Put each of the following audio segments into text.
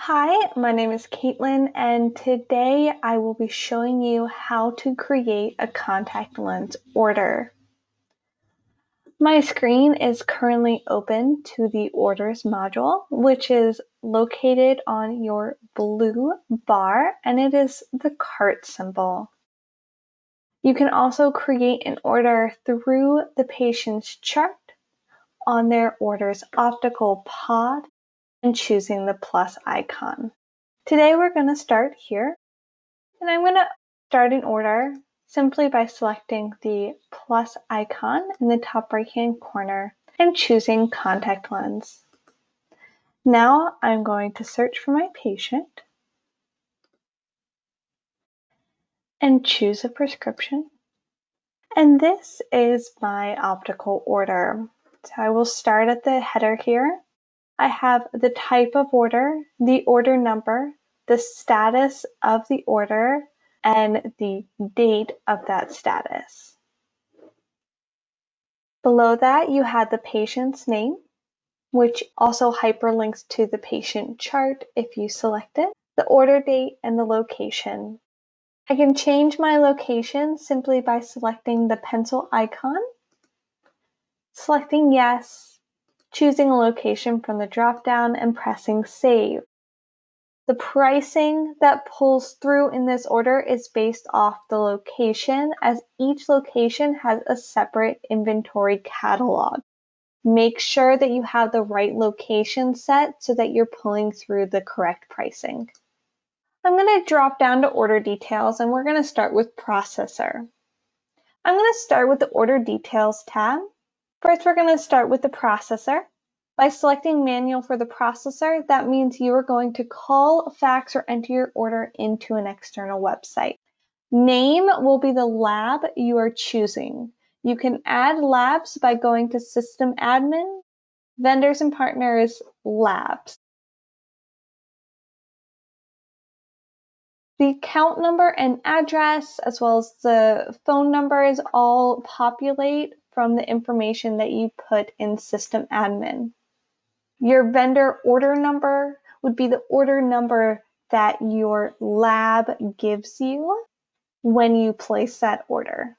Hi, my name is Caitlin, and today I will be showing you how to create a contact lens order. My screen is currently open to the Orders module, which is located on your blue bar, and it is the cart symbol. You can also create an order through the patient's chart on their Orders optical pod and choosing the plus icon. Today we're going to start here, and I'm going to start an order simply by selecting the plus icon in the top right hand corner and choosing contact lens. Now I'm going to search for my patient and choose a prescription. And this is my optical order. So I will start at the header here. I have the type of order, the order number, the status of the order, and the date of that status. Below that, you have the patient's name, which also hyperlinks to the patient chart if you select it, the order date, and the location. I can change my location simply by selecting the pencil icon, selecting yes, choosing a location from the drop-down, and pressing save. The pricing that pulls through in this order is based off the location, as each location has a separate inventory catalog. Make sure that you have the right location set so that you're pulling through the correct pricing. I'm going to drop down to order details, and we're going to start with processor. I'm going to start with the order details tab. First, we're going to start with the processor. By selecting manual for the processor, that means you are going to call, fax, or enter your order into an external website. Name will be the lab you are choosing. You can add labs by going to System Admin, Vendors and Partners, Labs. The account number and address, as well as the phone numbers, all populate from the information that you put in System Admin. Your vendor order number would be the order number that your lab gives you when you place that order.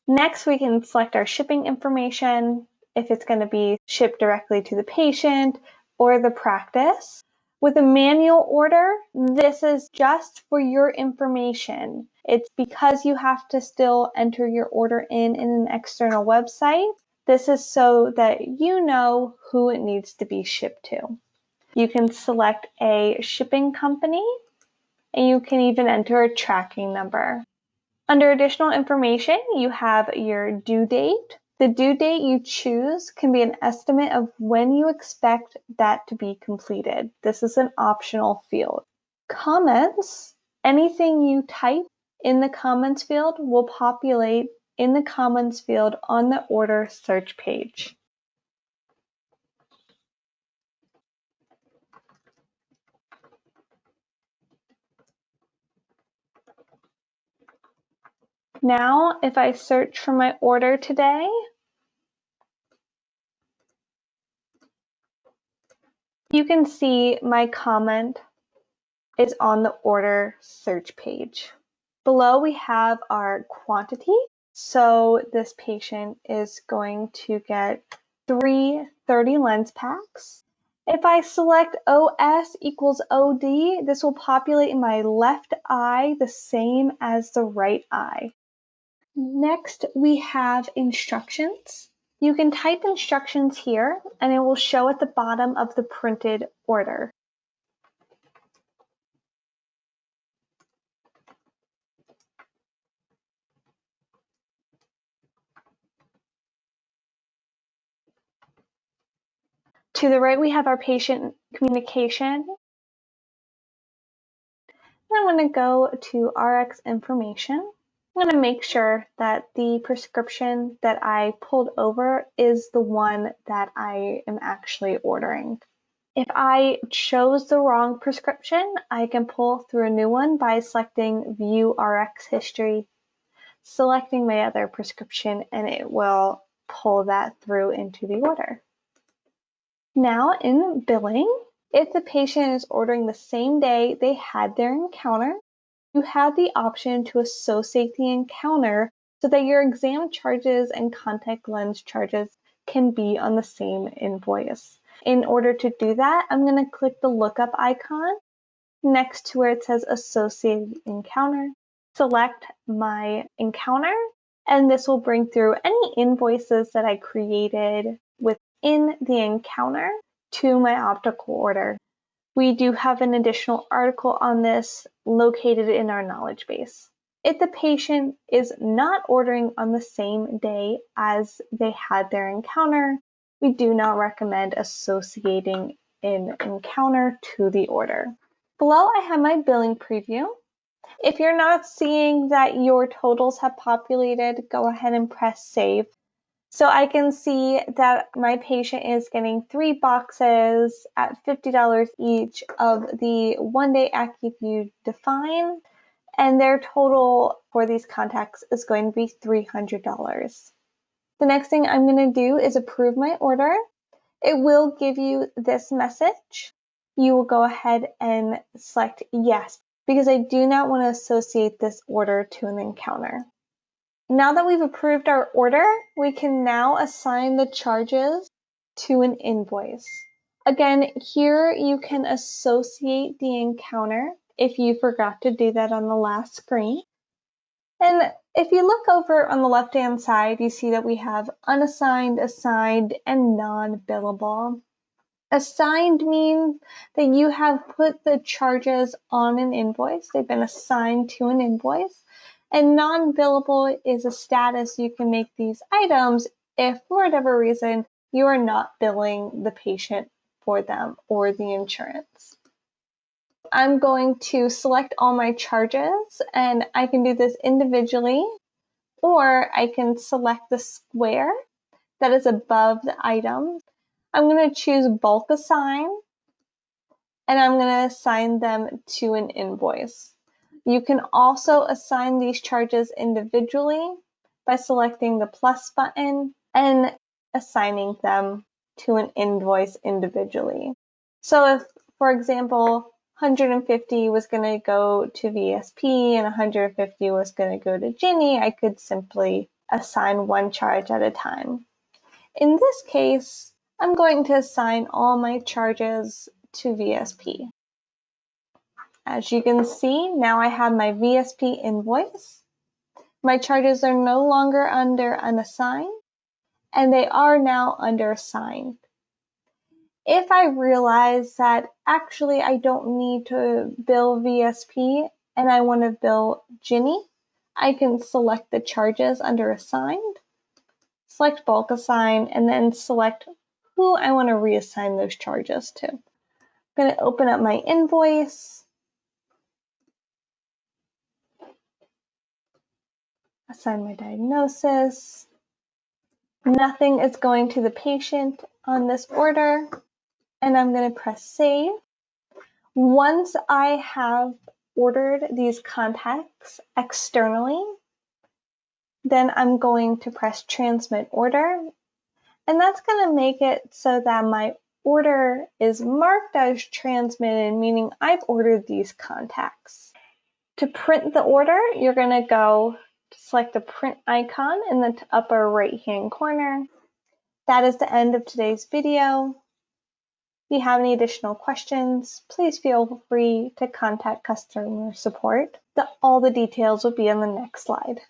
Next, we can select our shipping information, if it's going to be shipped directly to the patient or the practice. With a manual order, this is just for your information. It's because you have to still enter your order in an external website. This is so that you know who it needs to be shipped to. You can select a shipping company, and you can even enter a tracking number. Under additional information, you have your due date. The due date you choose can be an estimate of when you expect that to be completed. This is an optional field. Comments, anything you type in the comments field will populate in the comments field on the order search page. Now, if I search for my order today, you can see my comment is on the order search page. Below we have our quantity. So this patient is going to get 3 30 lens packs. If I select OS equals OD, this will populate in my left eye the same as the right eye. Next, we have instructions. You can type instructions here, and it will show at the bottom of the printed order. To the right, we have our patient communication. I'm going to go to RX information. I'm going to make sure that the prescription that I pulled over is the one that I am actually ordering. If I chose the wrong prescription, I can pull through a new one by selecting View RX History, selecting my other prescription, and it will pull that through into the order. Now in billing, If the patient is ordering the same day they had their encounter, you have the option to associate the encounter so that your exam charges and contact lens charges can be on the same invoice. In order to do that, I'm going to click the lookup icon next to where it says Associated Encounter, select my encounter, and this will bring through any invoices that I created within the encounter to my optical order. We do have an additional article on this located in our knowledge base. If the patient is not ordering on the same day as they had their encounter, we do not recommend associating an encounter to the order. Below, I have my billing preview. If you're not seeing that your totals have populated, go ahead and press save. So I can see that my patient is getting 3 boxes at $50 each of the 1-day AccuView Define, and their total for these contacts is going to be $300. The next thing I'm going to do is approve my order. It will give you this message. You will go ahead and select yes, because I do not want to associate this order to an encounter. Now that we've approved our order, we can now assign the charges to an invoice. Again, here you can associate the encounter if you forgot to do that on the last screen. And if you look over on the left-hand side, you see that we have unassigned, assigned, and non-billable. Assigned means that you have put the charges on an invoice. They've been assigned to an invoice. And non-billable is a status you can make these items if, for whatever reason, you are not billing the patient for them or the insurance. I'm going to select all my charges, and I can do this individually, or I can select the square that is above the item. I'm going to choose bulk assign, and I'm going to assign them to an invoice. You can also assign these charges individually by selecting the plus button and assigning them to an invoice individually. So if, for example, 150 was going to go to VSP and 150 was going to go to Ginny, I could simply assign one charge at a time. In this case, I'm going to assign all my charges to VSP. As you can see, now I have my VSP invoice. My charges are no longer under unassigned, and they are now under assigned. If I realize that actually I don't need to bill VSP and I want to bill Ginny, I can select the charges under assigned, select bulk assign, and then select who I want to reassign those charges to. I'm going to open up my invoice. Assign my diagnosis. Nothing is going to the patient on this order, and I'm going to press save. Once I have ordered these contacts externally, then I'm going to press transmit order, and that's going to make it so that my order is marked as transmitted, meaning I've ordered these contacts. To print the order, you're going to go select the print icon in the upper right-hand corner. That is the end of today's video. If you have any additional questions, please feel free to contact customer support. All the details will be on the next slide.